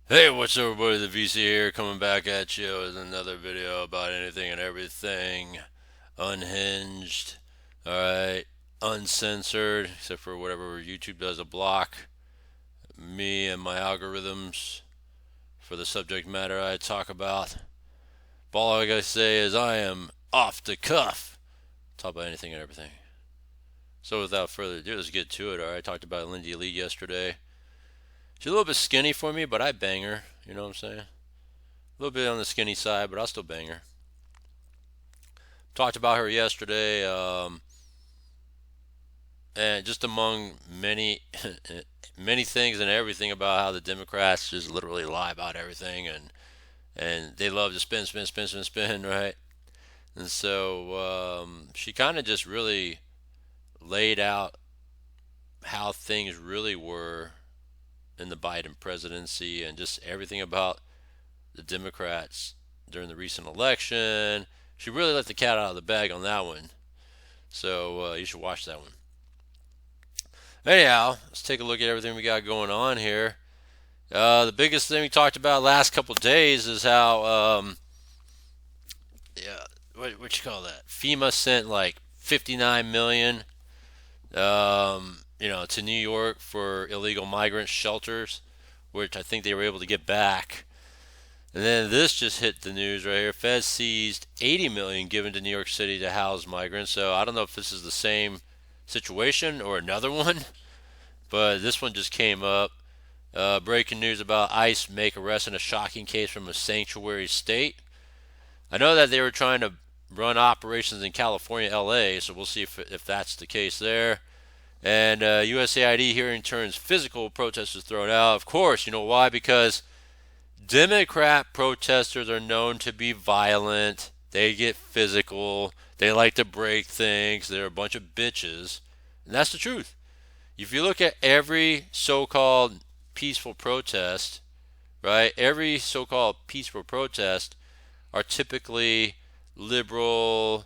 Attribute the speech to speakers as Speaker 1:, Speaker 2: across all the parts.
Speaker 1: Hey, what's up, everybody? The VC here, coming back at you with another video about anything and everything. Unhinged, alright, uncensored, except for whatever YouTube does a block. Me and my algorithms for the subject matter I talk about. But all I gotta say is I am off the cuff. Talk about anything and everything. So without further ado, let's get to it, alright? I talked about Lindy Lee yesterday. She's a little bit skinny for me, but I bang her. You know what I'm saying? A little bit on the skinny side, but I'll still bang her. Talked about her yesterday, and just among many, many things and everything about how the Democrats just literally lie about everything, and they love to spin, spin, spin, spin, spin, right? And so she kind of just really laid out how things really were in the Biden presidency and just everything about the Democrats during the recent election. She really let the cat out of the bag on that one. So you should watch that one. Anyhow, let's take a look at everything we got going on here. The biggest thing we talked about last couple of days is how, yeah, what you call that? FEMA sent like 59 million, to New York for illegal migrant shelters, which I think they were able to get back. And then this just hit the news right here. Feds seized 80 million given to New York City to house migrants. So I don't know if this is the same situation or another one, but this one just came up. Breaking news about ICE make arrest in a shocking case from a sanctuary state. I know that they were trying to run operations in California, LA, so we'll see if that's the case there. And USAID hearing turns physical, protesters thrown out. Of course, you know why? Because Democrat protesters are known to be violent. They get physical. They like to break things. They're a bunch of bitches. And that's the truth. If you look at every so-called peaceful protest, right? Every so-called peaceful protest are typically liberal,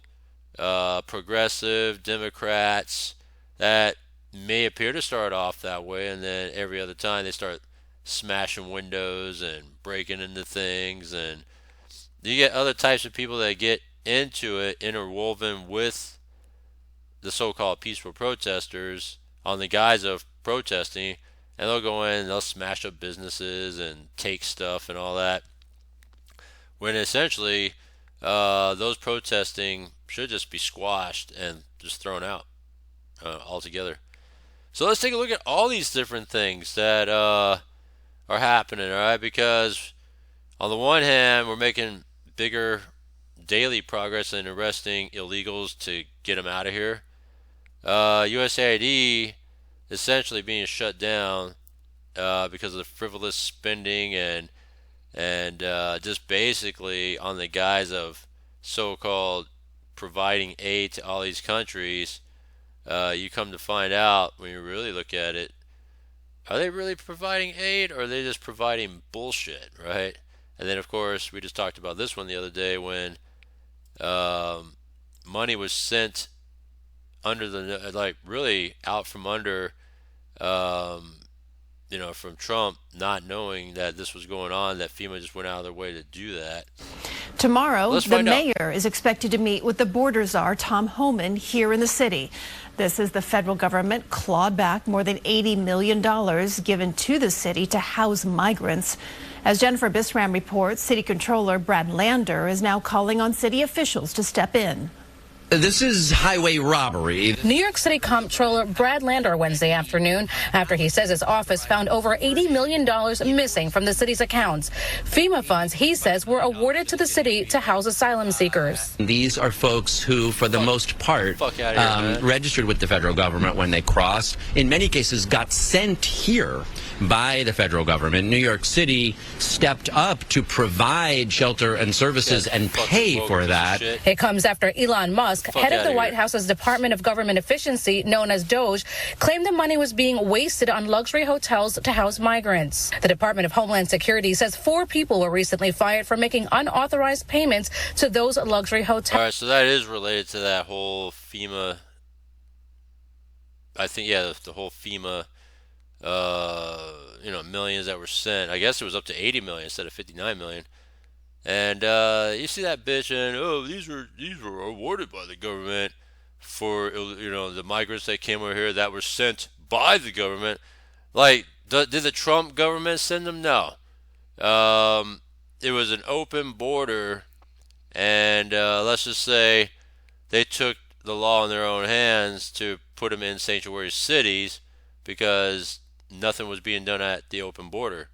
Speaker 1: progressive Democrats that may appear to start off that way, and then every other time they start smashing windows and breaking into things, and you get other types of people that get into it interwoven with the so-called peaceful protesters on the guise of protesting, and they'll go in and they'll smash up businesses and take stuff and all that, when essentially those protesting should just be squashed and just thrown out altogether. So let's take a look at all these different things that are happening, all right? Because on the one hand, we're making bigger daily progress in arresting illegals to get them out of here. USAID essentially being shut down because of the frivolous spending and just basically on the guise of so-called providing aid to all these countries. You come to find out when you really look at it, are they really providing aid or are they just providing bullshit, right? And then, of course, we just talked about this one the other day when money was sent under the, like, really out from under, from Trump not knowing that this was going on, that FEMA just went out of their way to do that.
Speaker 2: Tomorrow,
Speaker 1: Let's
Speaker 2: the
Speaker 1: find out.
Speaker 2: mayor is expected to meet with the border czar, Tom Homan, here in the city. This is the federal government clawed back more than $80 million given to the city to house migrants. As Jennifer Bisram reports, City Controller Brad Lander is now calling on city officials to step in.
Speaker 3: This is highway robbery.
Speaker 4: New York City Comptroller Brad Lander Wednesday afternoon after he says his office found over $80 million missing from the city's accounts. FEMA funds, he says, were awarded to the city to house asylum seekers.
Speaker 3: These are folks who, for the most part, registered with the federal government when they crossed. In many cases, got sent here by the federal government. New York City stepped up to provide shelter and services and pay for that.
Speaker 4: It comes after Elon Musk, head of the White House's Department of Government Efficiency, known as DOGE, claimed the money was being wasted on luxury hotels to house migrants. The Department of Homeland Security says 4 people were recently fired for making unauthorized payments to those luxury hotels.
Speaker 1: All right, so that is related to that whole FEMA. I think, yeah, the whole FEMA millions that were sent. I guess it was up to 80 million instead of 59 million. And you see that bitch, and these were awarded by the government for the migrants that came over here that were sent by the government. Like, did the Trump government send them? No. It was an open border, and let's just say they took the law in their own hands to put them in sanctuary cities because nothing was being done at the open border.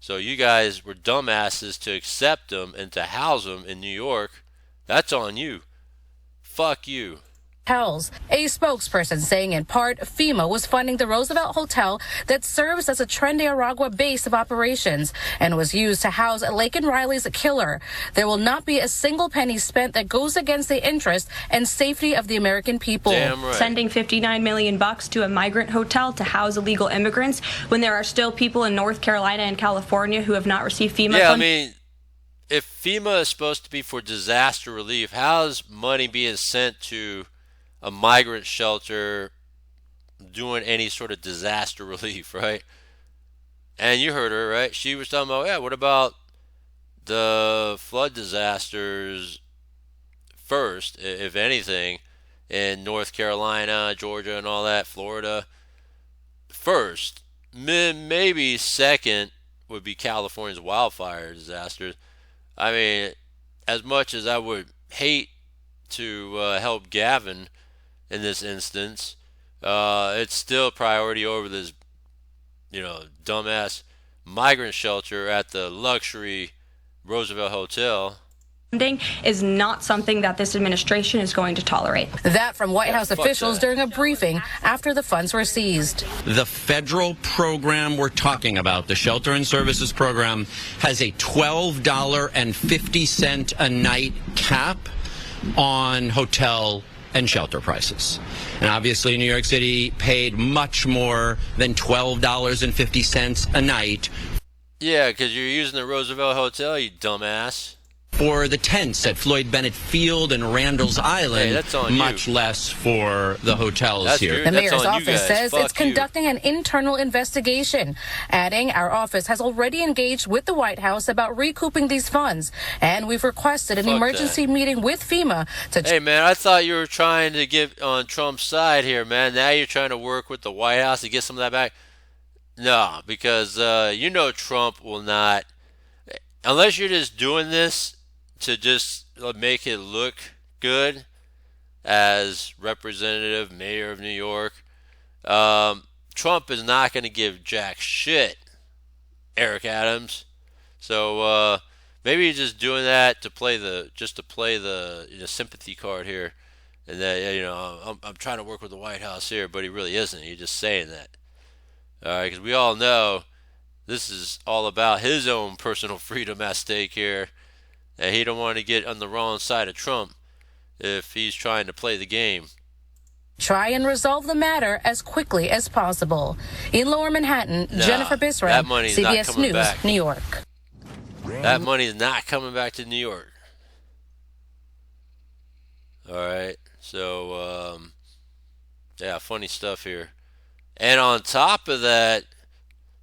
Speaker 1: So you guys were dumbasses to accept them and to house them in New York. That's on you. Fuck you.
Speaker 4: Hotels. A spokesperson saying in part FEMA was funding the Roosevelt Hotel that serves as a Trinidad base of operations and was used to house Laken Riley's killer. There will not be a single penny spent that goes against the interest and safety of the American people.
Speaker 1: Damn right.
Speaker 5: Sending $59 million to a migrant hotel to house illegal immigrants when there are still people in North Carolina and California who have not received FEMA
Speaker 1: funds.
Speaker 5: I
Speaker 1: mean, if FEMA is supposed to be for disaster relief, how's money being sent to a migrant shelter doing any sort of disaster relief, right? And you heard her, right? She was talking about, what about the flood disasters first, if anything, in North Carolina, Georgia, and all that, Florida? First. Maybe second would be California's wildfire disasters. I mean, as much as I would hate to help Gavin in this instance, it's still priority over this, dumbass migrant shelter at the luxury Roosevelt Hotel.
Speaker 5: Funding is not something that this administration is going to tolerate.
Speaker 4: That from White House officials during a briefing after the funds were seized.
Speaker 3: The federal program we're talking about, the Shelter and Services Program, has a $12.50 a night cap on hotel and shelter prices. And obviously New York City paid much more than $12.50 a night.
Speaker 1: Yeah, because you're using the Roosevelt Hotel, you dumbass.
Speaker 3: For the tents at Floyd Bennett Field and Randall's Island,
Speaker 1: that's on
Speaker 3: much less for the hotels here.
Speaker 4: The mayor's office says it's conducting an internal investigation, adding our office has already engaged with the White House about recouping these funds, and we've requested an emergency meeting with FEMA to...
Speaker 1: Hey, man, I thought you were trying to get on Trump's side here, man. Now you're trying to work with the White House to get some of that back? No, because Trump will not... Unless you're just doing this to just make it look good as representative, mayor of New York, Trump is not going to give jack shit, Eric Adams. So maybe he's just doing that to play the sympathy card here, and that I'm trying to work with the White House here, but he really isn't. He's just saying that. All right, because we all know this is all about his own personal freedom at stake here. And he don't want to get on the wrong side of Trump if he's trying to play the game.
Speaker 4: Try and resolve the matter as quickly as possible. In Lower Manhattan, Jennifer Bisram, CBS News,
Speaker 1: back.
Speaker 4: New York.
Speaker 1: That money is not coming back to New York. All right. So, funny stuff here. And on top of that,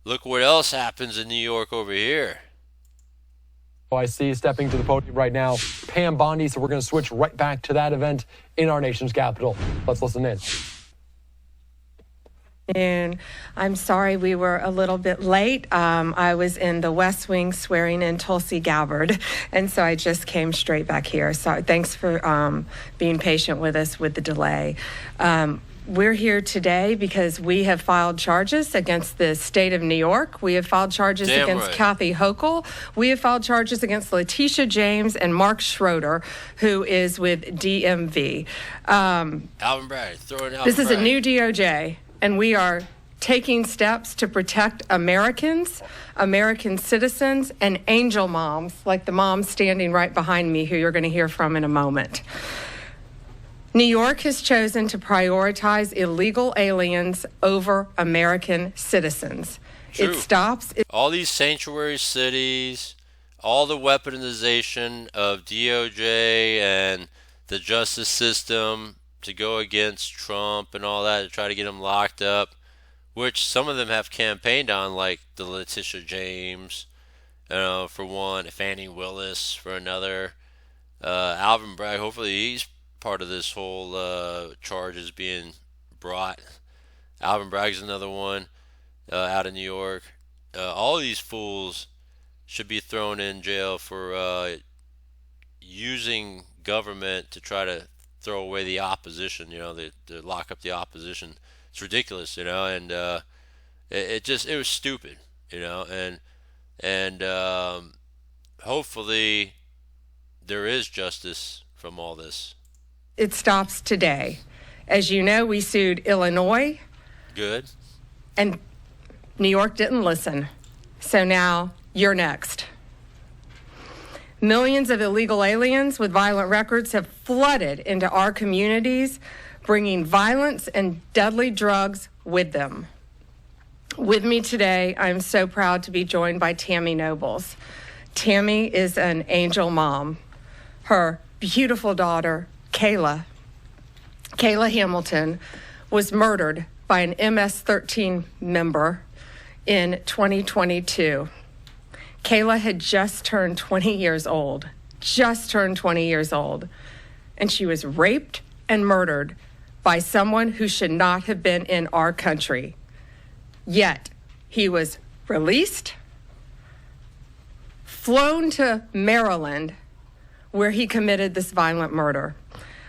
Speaker 1: look what else happens in New York over here.
Speaker 6: NYC stepping to the podium right now, Pam Bondi. So we're going to switch right back to that event in our nation's capital. Let's listen in.
Speaker 7: And I'm sorry we were a little bit late. I was in the West Wing swearing in Tulsi Gabbard, and so I just came straight back here. So thanks for being patient with us with the delay. We're here today because we have filed charges against the state of New York. We have filed charges against Kathy Hochul. We have filed charges against Letitia James and Mark Schroeder, who is with DMV.
Speaker 1: Alvin Bragg, throw in Alvin
Speaker 7: This is a new DOJ, and we are taking steps to protect Americans, American citizens, and angel moms, like the mom standing right behind me, who you're going to hear from in a moment. New York has chosen to prioritize illegal aliens over American citizens.
Speaker 1: True.
Speaker 7: It stops...
Speaker 1: all these sanctuary cities, all the weaponization of DOJ and the justice system to go against Trump and all that to try to get him locked up which some of them have campaigned on, like the Letitia James, for one, Fannie Willis for another. Alvin Bragg, hopefully he's part of this whole charges being brought. Alvin Bragg's another one out of New York. All these fools should be thrown in jail for using government to try to throw away the opposition. To lock up the opposition. It's ridiculous, and it was stupid, and hopefully there is justice from all this.
Speaker 7: It stops today. As you know, we sued Illinois.
Speaker 1: Good.
Speaker 7: And New York didn't listen. So now you're next. Millions of illegal aliens with violent records have flooded into our communities, bringing violence and deadly drugs with them. With me today, I'm so proud to be joined by Tammy Nobles. Tammy is an angel mom. Her beautiful daughter, Kayla Hamilton, was murdered by an MS-13 member in 2022. Kayla had just turned 20 years old, and she was raped and murdered by someone who should not have been in our country. Yet, he was released, flown to Maryland, where he committed this violent murder.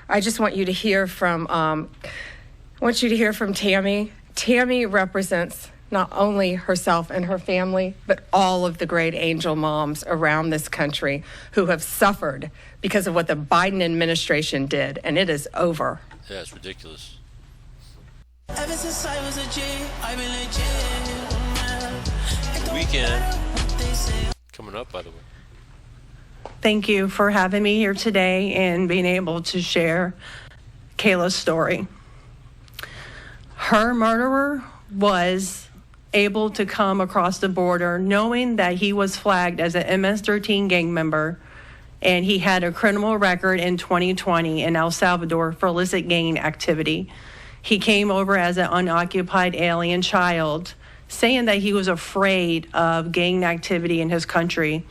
Speaker 7: I just want you to hear from Tammy. Tammy represents not only herself and her family, but all of the great angel moms around this country who have suffered because of what the Biden administration did, and it is over.
Speaker 1: Yeah, it's ridiculous.
Speaker 8: Ever since I was a G, I've been legit.
Speaker 1: Weekend coming up, by the way.
Speaker 9: Thank you for having me here today and being able to share Kayla's story. Her murderer was able to come across the border knowing that he was flagged as an MS-13 gang member, and he had a criminal record in 2020 in El Salvador for illicit gang activity. He came over as an unoccupied alien child, saying that he was afraid of gang activity in his country.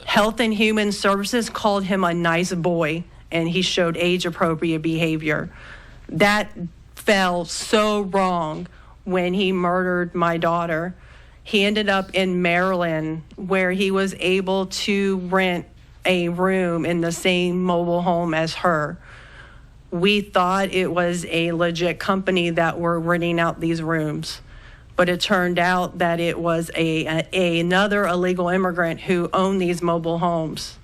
Speaker 9: Health and Human Services called him a nice boy, and he showed age-appropriate behavior. That fell so wrong when he murdered my daughter. He ended up in Maryland, where he was able to rent a room in the same mobile home as her. We thought it was a legit company that were renting out these rooms, but it turned out that it was another illegal immigrant who owned these mobile homes.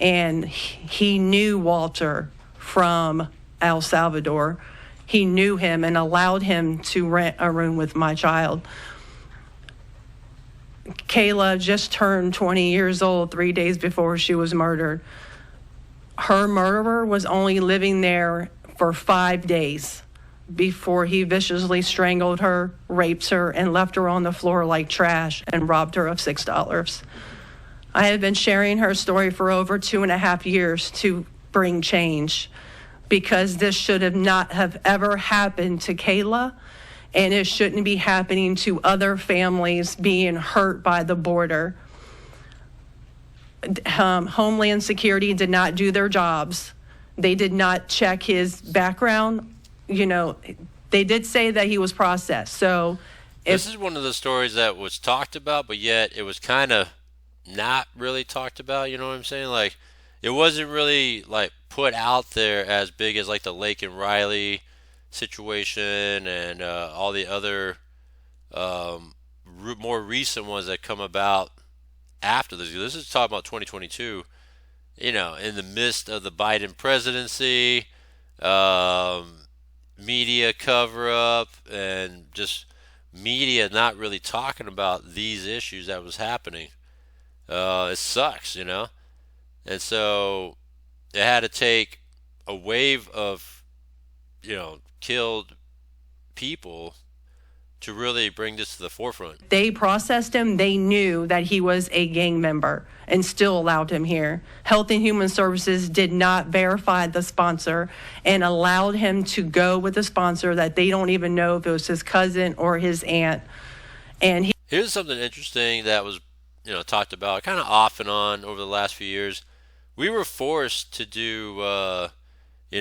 Speaker 9: And he knew Walter from El Salvador. He knew him and allowed him to rent a room with my child. Kayla just turned 20 years old 3 days before she was murdered. Her murderer was only living there for 5 days before he viciously strangled her, raped her, and left her on the floor like trash and robbed her of $6. I have been sharing her story for over 2.5 years to bring change, because this should have not have ever happened to Kayla, and it shouldn't be happening to other families being hurt by the border. Homeland Security did not do their jobs. They did not check his background. They did say that he was processed. So
Speaker 1: this is one of the stories that was talked about, but yet it was kind of not really talked about. You know what I'm saying? Like, it wasn't really like put out there as big as like the Lake and Riley situation and all the other more recent ones that come about after this. This is talking about 2022. In the midst of the Biden presidency, media cover up, and just media not really talking about these issues that was happening. It sucks, and so it had to take a wave of, killed people to really bring this to the forefront.
Speaker 9: They processed him. They knew that he was a gang member and still allowed him here. Health and Human Services did not verify the sponsor and allowed him to go with a sponsor that they don't even know if it was his cousin or his aunt. And
Speaker 1: here's something interesting that was, talked about kind of off and on over the last few years. We were forced to do, we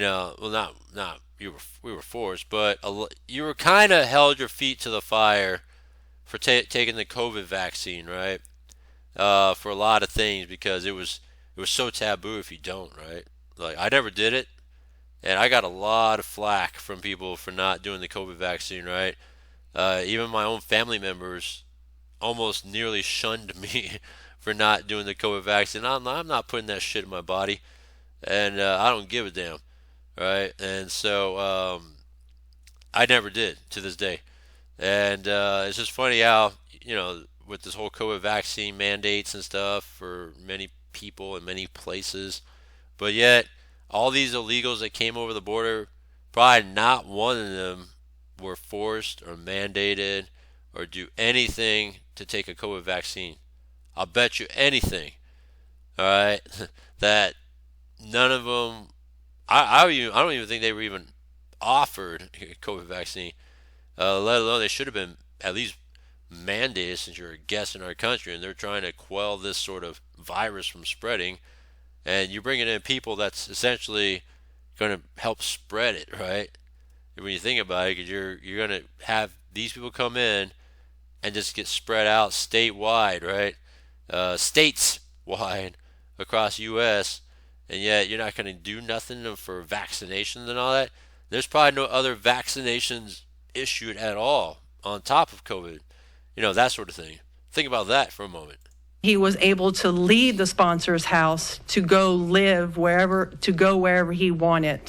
Speaker 1: were forced, but you were kind of held your feet to the fire for taking the COVID vaccine, right? For a lot of things, because it was so taboo if you don't, right? Like, I never did it, and I got a lot of flack from people for not doing the COVID vaccine, right? Even my own family members almost nearly shunned me for not doing the COVID vaccine. I'm not putting that shit in my body, and I don't give a damn, right? And so I never did to this day. And it's just funny how, with this whole COVID vaccine mandates and stuff for many people in many places, but yet all these illegals that came over the border, probably not one of them were forced or mandated or do anything to take a COVID vaccine. I'll bet you anything, all right, that none of them, I don't even think they were even offered a COVID vaccine, let alone they should have been at least mandated, since you're a guest in our country and they're trying to quell this sort of virus from spreading, and you're bringing in people that's essentially going to help spread it, right? When you think about it, because you're going to have these people come in and just get spread out statewide, right? States wide across the U.S., and yet you're not going to do nothing for vaccinations and all that. There's probably no other vaccinations issued at all on top of COVID, that sort of thing. Think about that for a moment.
Speaker 9: he was able to leave the sponsor's house to go live wherever he wanted.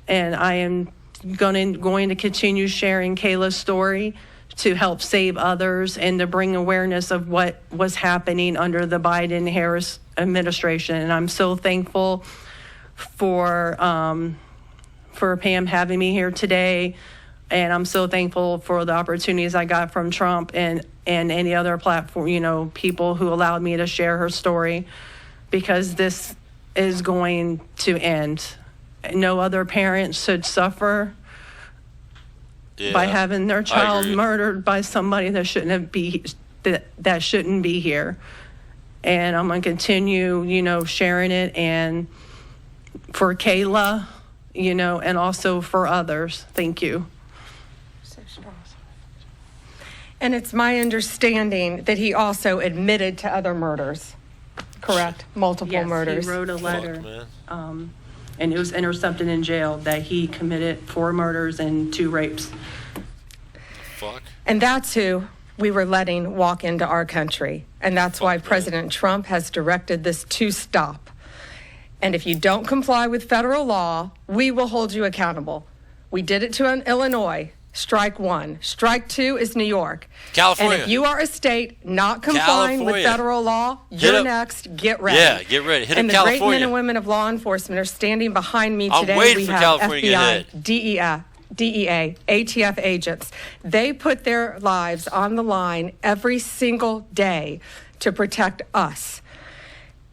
Speaker 9: And I am going to continue sharing Kayla's story to help save others and to bring awareness of what was happening under the Biden-Harris administration. And I'm so thankful for Pam having me here today. And I'm so thankful for the opportunities I got from Trump and any other platform, people who allowed me to share her story, because this is going to end. No other parent should suffer by having their child murdered by somebody that shouldn't be here. And I'm going to continue, sharing it, and for Kayla, and also for others. Thank you.
Speaker 7: And it's my understanding that he also admitted to other murders, correct? Multiple murders.
Speaker 9: Yes, he wrote a letter, and it was intercepted in jail that he committed 4 murders and 2 rapes.
Speaker 1: Fuck.
Speaker 7: And that's who we were letting walk into our country. And that's why President Trump has directed this to stop. And if you don't comply with federal law, we will hold you accountable. We did it to Illinois. Strike 1. Strike 2 is New York.
Speaker 1: California.
Speaker 7: And if you are a state not complying with federal law, you're next. Get ready.
Speaker 1: Yeah, get ready. Hit up California.
Speaker 7: And the great men and women of law enforcement are standing behind me today.
Speaker 1: I'm waiting
Speaker 7: we
Speaker 1: for
Speaker 7: have
Speaker 1: California
Speaker 7: FBI,
Speaker 1: to get
Speaker 7: DEA, ATF agents. They put their lives on the line every single day to protect us.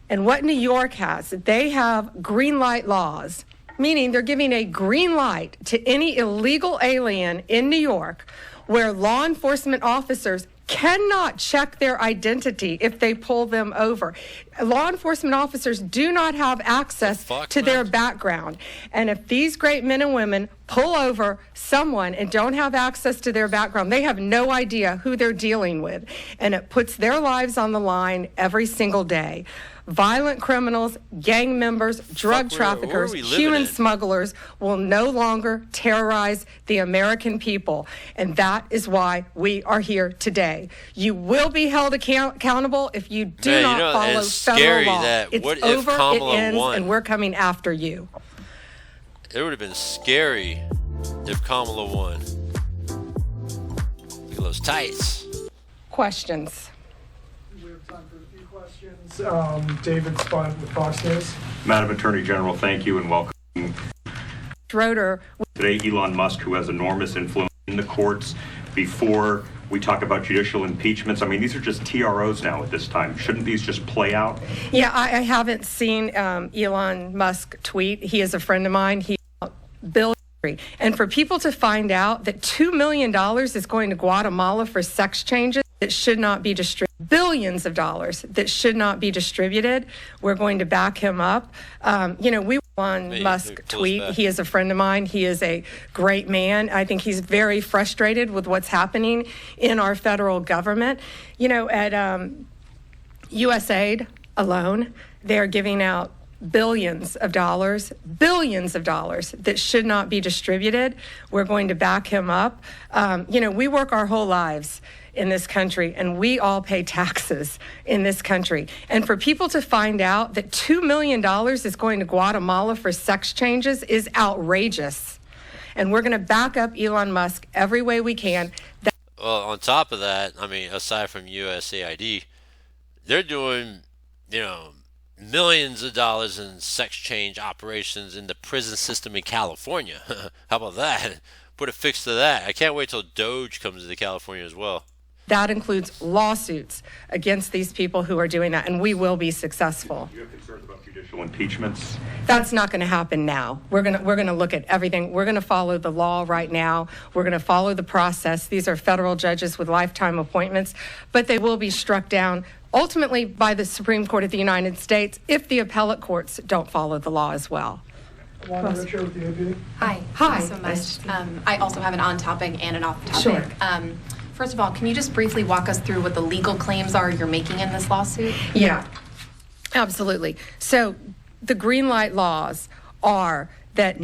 Speaker 7: And what New York has, they have green light laws, meaning they're giving a green light to any illegal alien in New York, where law enforcement officers cannot check their identity if they pull them over. Law enforcement officers do not have access to their background. And if these great men and women pull over someone and don't have access to their background, they have no idea who they're dealing with. And it puts their lives on the line every single day. Violent criminals, gang members, drug traffickers, human smugglers will no longer terrorize the American people. And that is why we are here today. You will be held accountable if you do not follow federal law. It's over, it ends, and we're coming after you.
Speaker 1: It would have been scary if Kamala won. Look at those tights.
Speaker 7: Questions?
Speaker 10: David Spud with Fox News.
Speaker 11: Madam Attorney General, thank you and welcome.
Speaker 7: Schroeder.
Speaker 11: Today, Elon Musk, who has enormous influence in the courts, before we talk about judicial impeachments? I mean, these are just TROs now at this time. Shouldn't these just play out?
Speaker 7: Yeah, I haven't seen Elon Musk tweet. He is a friend of mine. He Bill. And for people to find out that $2 million is going to Guatemala for sex changes that should not be distributed, billions of dollars that should not be distributed, we're going to back him up. We on Musk tweet. He is a friend of mine. He is a great man. I think he's very frustrated with what's happening in our federal government. At USAID alone, they're giving out billions of dollars that should not be distributed. We're going to back him up. We work our whole lives in this country, and we all pay taxes in this country. And for people to find out that $2 million is going to Guatemala for sex changes is outrageous. And we're going to back up Elon Musk every way we can.
Speaker 1: Well, on top of that, I mean, aside from USAID, they're doing, millions of dollars in sex change operations in the prison system in California. How about that? Put a fix to that. I can't wait till Doge comes to California as well.
Speaker 7: That includes lawsuits against these people who are doing that, and we will be successful.
Speaker 11: Do you have concerns about judicial impeachments?
Speaker 7: That's not going to happen now. We're going to look at everything. We're going to follow the law right now. We're going to follow the process. These are federal judges with lifetime appointments, but they will be struck down ultimately by the Supreme Court of the United States if the appellate courts don't follow the law as well.
Speaker 10: Hi.
Speaker 12: Thanks so much. I also have an on-topic and an off-topic.
Speaker 7: Sure.
Speaker 12: First of all, can you just briefly walk us through what the legal claims are you're making in this lawsuit?
Speaker 7: Yeah, absolutely. So the green light laws are that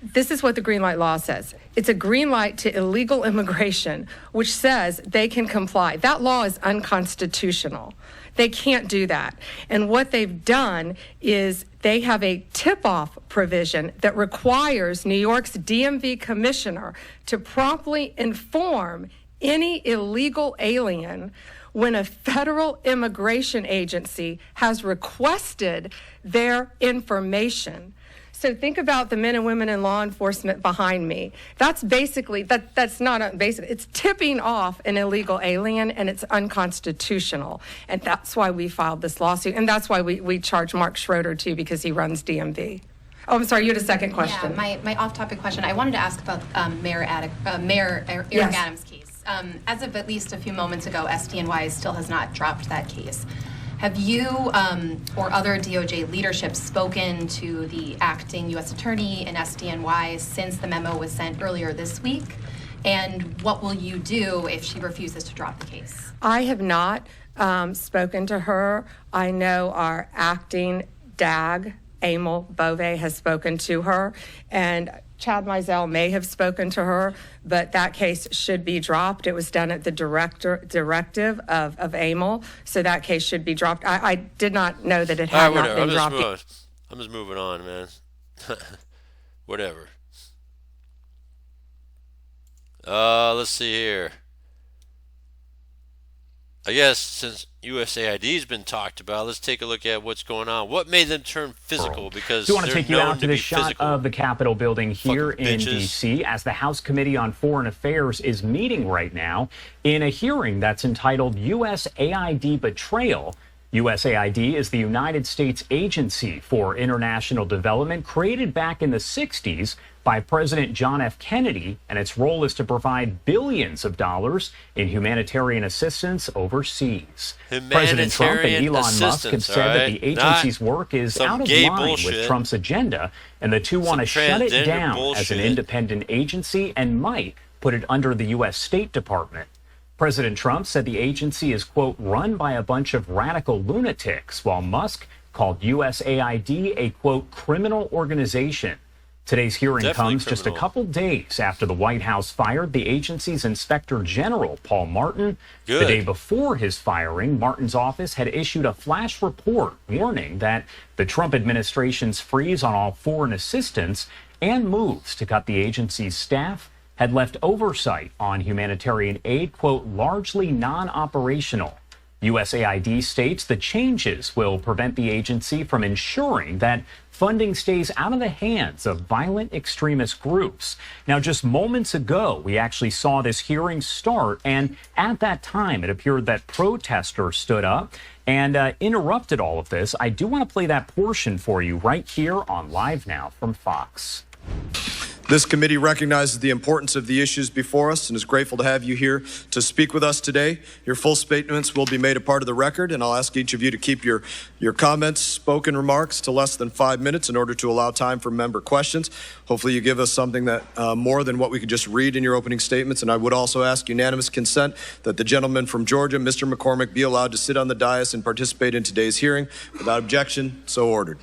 Speaker 7: this is what the green light law says. It's a green light to illegal immigration, which says they can comply. That law is unconstitutional. They can't do that. And what they've done is they have a tip-off provision that requires New York's DMV commissioner to promptly inform any illegal alien when a federal immigration agency has requested their information. So think about the men and women in law enforcement behind me. That's basically, that's not basic. It's tipping off an illegal alien, and it's unconstitutional. And that's why we filed this lawsuit. And that's why we charge Mark Schroeder, too, because he runs DMV. Oh, I'm sorry, you had a second question.
Speaker 12: Yeah, my off-topic question. I wanted to ask about Mayor Eric
Speaker 7: Yes.
Speaker 12: Adams' case. As of at least a few moments ago, SDNY still has not dropped that case. Have you or other DOJ leadership spoken to the acting U.S. attorney and SDNY since the memo was sent earlier this week? And what will you do if she refuses to drop the case?
Speaker 7: I have not spoken to her. I know our acting DAG, Emil Bove, has spoken to her, and Chad Mizell may have spoken to her, but that case should be dropped. It was done at the directive of Emil, so that case should be dropped. I did not know that it had not been dropped.
Speaker 1: I'm just moving on, man. Whatever. Let's see here. I guess since USAID's been talked about, let's take a look at what's going on. What made them turn physical? Because
Speaker 13: we want to
Speaker 1: they're
Speaker 13: take you
Speaker 1: known
Speaker 13: out to the shot
Speaker 1: physical.
Speaker 13: of the Capitol building here in D.C. as the House Committee on Foreign Affairs is meeting right now in a hearing that's entitled USAID Betrayal. USAID is the United States Agency for International Development, created back in the 60s by President John F. Kennedy, and its role is to provide billions of dollars in humanitarian assistance overseas. President Trump and Elon Musk have said that the agency's work is out of line with Trump's agenda, and the two want to shut it down as an independent agency and might put it under the U.S. State Department. President Trump said the agency is, quote, run by a bunch of radical lunatics, while Musk called USAID a, quote, criminal organization. Today's hearing comes just a couple days after the White House fired the agency's Inspector General, Paul Martin. The day before his firing, Martin's office had issued a flash report warning that the Trump administration's freeze on all foreign assistance and moves to cut the agency's staff had left oversight on humanitarian aid, quote, largely non-operational. USAID states the changes will prevent the agency from ensuring that funding stays out of the hands of violent extremist groups. Now, just moments ago, we actually saw this hearing start, and at that time, it appeared that protesters stood up and interrupted all of this. I do want to play that portion for you right here on Live Now from Fox.
Speaker 14: This committee recognizes the importance of the issues before us and is grateful to have you here to speak with us today. Your full statements will be made a part of the record, and I'll ask each of you to keep your comments, spoken remarks to less than 5 minutes in order to allow time for member questions. Hopefully you give us something that more than what we could just read in your opening statements, and I would also ask unanimous consent that the gentleman from Georgia, Mr. McCormick, be allowed to sit on the dais and participate in today's hearing. Without objection, so ordered.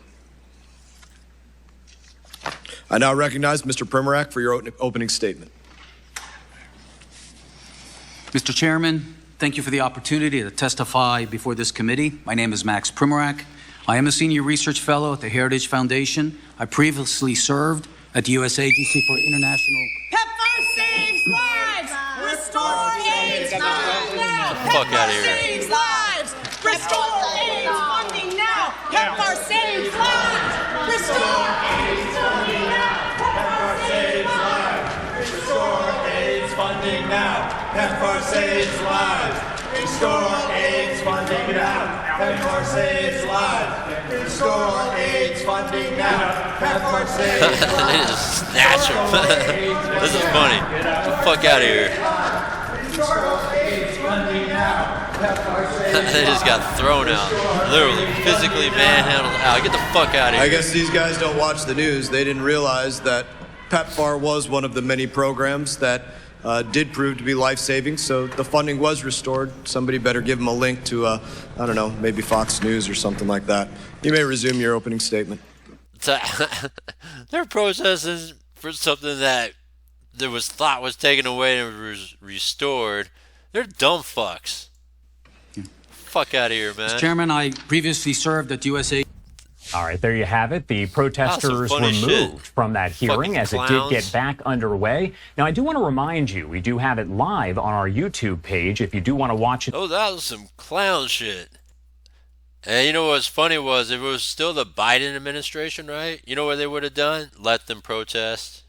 Speaker 14: I now recognize Mr. Primorak for your opening statement.
Speaker 15: Mr. Chairman, thank you for the opportunity to testify before this committee. My name is Max Primorak. I am a senior research fellow at the Heritage Foundation. I previously served at the U.S. Agency for International...
Speaker 16: PEPFAR saves lives! Restore AIDS funding now!
Speaker 1: Get the fuck out of here.
Speaker 16: Saves lives! Restore AIDS funding now! PEPFAR saves lives! Restore AIDS funding now!
Speaker 17: Funding now. PEPFAR saves lives. Restore AIDS funding now. PEPFAR saves lives. Restore AIDS funding now. PEPFAR saves lives.
Speaker 1: Just snatch him. This is funny. Get the fuck out of here.
Speaker 17: Restore AIDS funding now. PEPFAR saves
Speaker 1: They just got thrown out. Literally, physically manhandled out. Get the fuck out of here.
Speaker 14: I guess these guys don't watch the news. They didn't realize that PEPFAR was one of the many programs that did prove to be life-saving, so the funding was restored. Somebody better give them a link to, I don't know, maybe Fox News or something like that. You may resume your opening statement.
Speaker 1: They're protesting for something that there was thought was taken away and was restored. They're dumb fucks. Fuck out of here, man.
Speaker 15: Mr. Chairman, I previously served at USA...
Speaker 13: All right, there you have it. The protesters removed from that hearing as it did get back underway. Now, I do want to remind you, we do have it live on our YouTube page if you do want to watch it.
Speaker 1: Oh, that was some clown shit. And you know what's funny was if it was still the Biden administration, right? You know what they would have done? Let them protest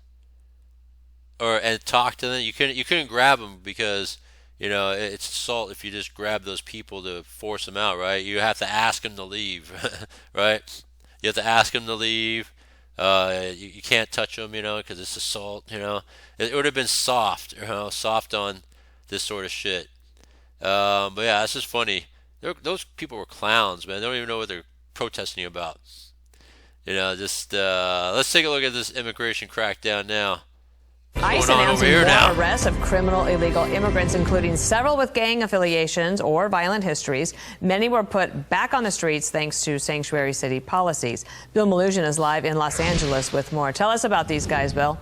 Speaker 1: and talk to them. You couldn't grab them because, you know, it's assault if you just grab those people to force them out, right? You have to ask them to leave, right? You have to ask them to leave. You can't touch them, you know, because it's assault, you know. It would have been soft, you know, soft on this sort of shit. But yeah, that's just funny. Those people were clowns, man. They don't even know what they're protesting about. You know, just let's take a look at this immigration crackdown now.
Speaker 18: ICE announcing more arrests of criminal illegal immigrants, including several with gang affiliations or violent histories. Many were put back on the streets thanks to sanctuary city policies. Bill Malusian is live in Los Angeles with more. Tell us about these guys, Bill.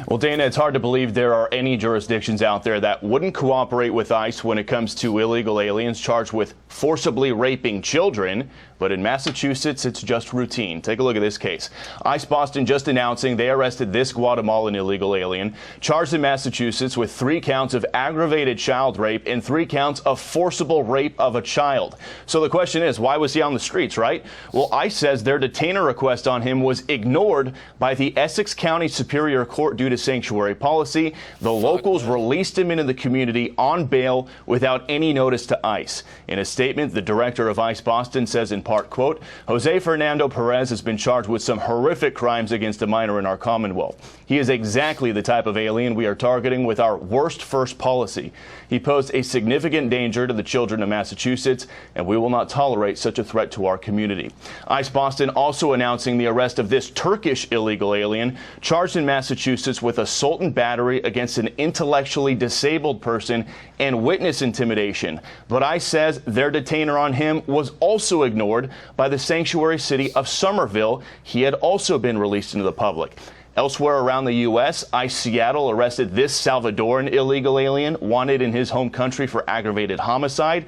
Speaker 19: Well, Dana, it's hard to believe there are any jurisdictions out there that wouldn't cooperate with ICE when it comes to illegal aliens charged with forcibly raping children. But in Massachusetts, it's just routine. Take a look at this case. ICE Boston just announcing they arrested this Guatemalan illegal alien charged in Massachusetts with 3 counts of aggravated child rape and 3 counts of forcible rape of a child. So the question is, why was he on the streets, right? Well, ICE says their detainer request on him was ignored by the Essex County Superior Court due to sanctuary policy. The locals released him into the community on bail without any notice to ICE. In a statement, the director of ICE Boston says in part, quote, Jose Fernando Perez has been charged with some horrific crimes against a minor in our Commonwealth. He is exactly the type of alien we are targeting with our worst first policy. He posed a significant danger to the children of Massachusetts, and we will not tolerate such a threat to our community. ICE Boston also announcing the arrest of this Turkish illegal alien charged in Massachusetts with assault and battery against an intellectually disabled person and witness intimidation. But ICE says their detainer on him was also ignored by the sanctuary city of Somerville. He had also been released into the public. Elsewhere around the U.S., ICE Seattle arrested this Salvadoran illegal alien wanted in his home country for aggravated homicide.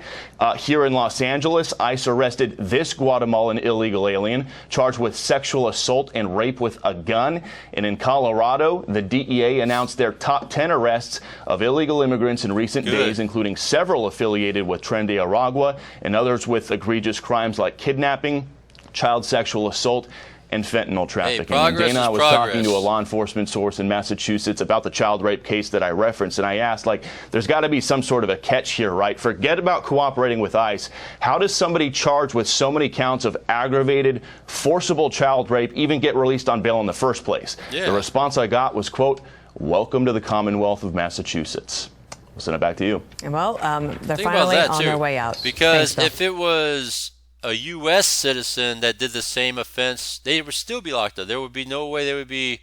Speaker 19: Here in Los Angeles, ICE arrested this Guatemalan illegal alien charged with sexual assault and rape with a gun. And in Colorado, the DEA announced their top 10 arrests of illegal immigrants in recent days, including several affiliated with Tren de Aragua and others with egregious crimes like kidnapping, child sexual assault, and fentanyl trafficking.
Speaker 1: Hey,
Speaker 19: and Dana, I was talking to a law enforcement source in Massachusetts about the child rape case that I referenced, and I asked, like, there's got to be some sort of a catch here, right? Forget about cooperating with ICE. How does somebody charged with so many counts of aggravated, forcible child rape even get released on bail in the first place?
Speaker 1: Yeah.
Speaker 19: The response I got was, quote, "Welcome to the Commonwealth of Massachusetts." I'll send it back to you.
Speaker 18: Well, they're
Speaker 1: Think
Speaker 18: finally
Speaker 1: about that,
Speaker 18: on
Speaker 1: too,
Speaker 18: their way out.
Speaker 1: Because
Speaker 18: Thanks,
Speaker 1: if it was a U.S. citizen that did the same offense, they would still be locked up. There would be no way they would be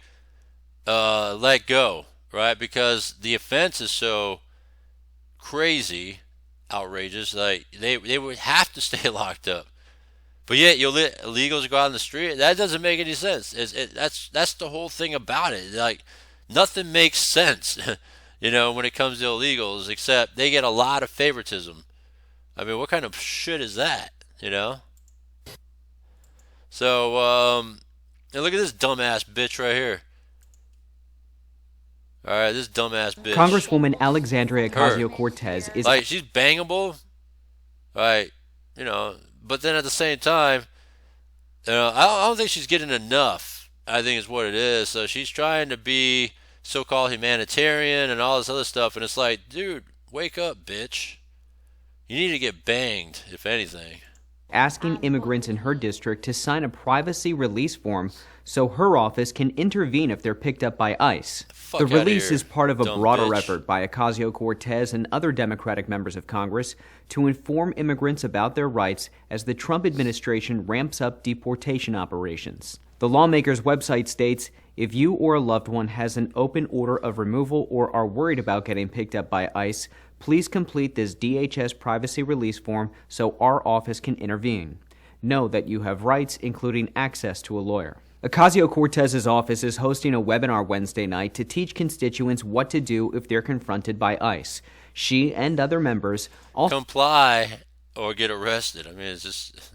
Speaker 1: let go, right? Because the offense is so crazy, outrageous, like they would have to stay locked up. But yet you'll let illegals go out on the street. That doesn't make any sense. That's the whole thing about it. Like, nothing makes sense, when it comes to illegals, except they get a lot of favoritism. I mean, what kind of shit is that? So, and look at this dumbass bitch right here. All right, this dumbass bitch.
Speaker 20: Congresswoman Alexandria Ocasio-Cortez is
Speaker 1: like, she's bangable, right? But then at the same time, I don't think she's getting enough. I think is what it is. So she's trying to be so-called humanitarian and all this other stuff, and it's like, dude, wake up, bitch. You need to get banged, if anything.
Speaker 20: asking immigrants in her district to sign a privacy release form so her office can intervene if they're picked up by ICE. The release is part of a broader effort by Ocasio-Cortez and other Democratic members of Congress to inform immigrants about their rights as the Trump administration ramps up deportation operations. The lawmaker's website states, if you or a loved one has an open order of removal or are worried about getting picked up by ICE, please complete this DHS privacy release form so our office can intervene. Know that you have rights, including access to a lawyer. Ocasio-Cortez's office is hosting a webinar Wednesday night to teach constituents what to do if they're confronted by ICE. She and other members also
Speaker 1: comply or get arrested. I mean, it's just...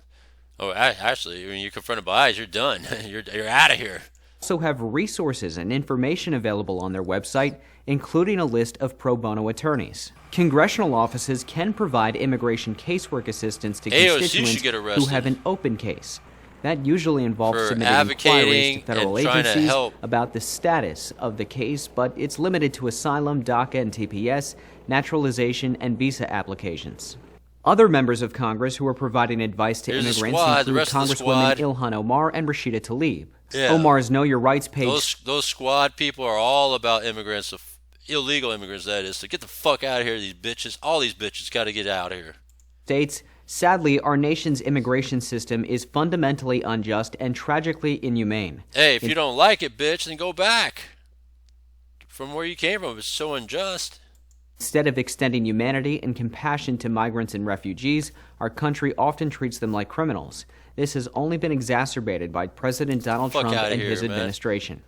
Speaker 1: Oh, actually, when you're confronted by ICE, you're done. You're out of here.
Speaker 20: Also have resources and information available on their website, including a list of pro bono attorneys. Congressional offices can provide immigration casework assistance to constituents who have an open case. That usually involves submitting inquiries to federal agencies about the status of the case, but it's limited to asylum, DACA and TPS, naturalization, and visa applications. Other members of Congress who are providing advice to immigrants include Congresswomen Ilhan Omar and Rashida Tlaib.
Speaker 1: Yeah.
Speaker 20: Omar's Know Your Rights page.
Speaker 1: Those squad people are all about immigrants, illegal immigrants, that is. So get the fuck out of here, these bitches. All these bitches got to get out of here.
Speaker 20: States, sadly, our nation's immigration system is fundamentally unjust and tragically inhumane.
Speaker 1: Hey, if you don't like it, bitch, then go back from where you came from. It's so unjust.
Speaker 20: Instead of extending humanity and compassion to migrants and refugees, our country often treats them like criminals. This has only been exacerbated by President Donald Trump and his administration.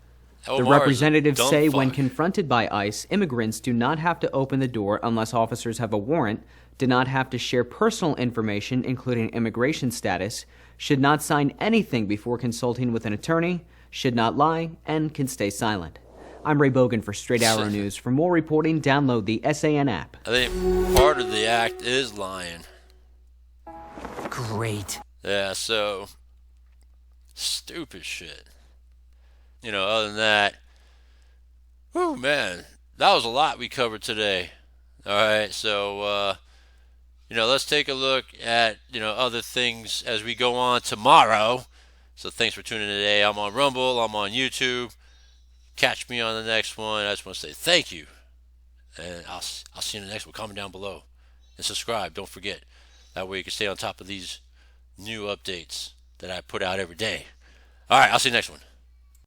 Speaker 20: The representatives say when confronted by ICE, immigrants do not have to open the door unless officers have a warrant, do not have to share personal information, including immigration status, should not sign anything before consulting with an attorney, should not lie, and can stay silent. I'm Ray Bogan for Straight Arrow News. For more reporting, download the SAN app.
Speaker 1: I think part of the act is lying.
Speaker 20: Great.
Speaker 1: Yeah, so stupid shit. Other than that, whew, man, that was a lot we covered today. All right, so, let's take a look at, other things as we go on tomorrow. So thanks for tuning in today. I'm on Rumble. I'm on YouTube. Catch me on the next one. I just want to say thank you. And I'll see you in the next one. Comment down below. And subscribe. Don't forget. That way you can stay on top of these new updates that I put out every day. All right, I'll see you next one.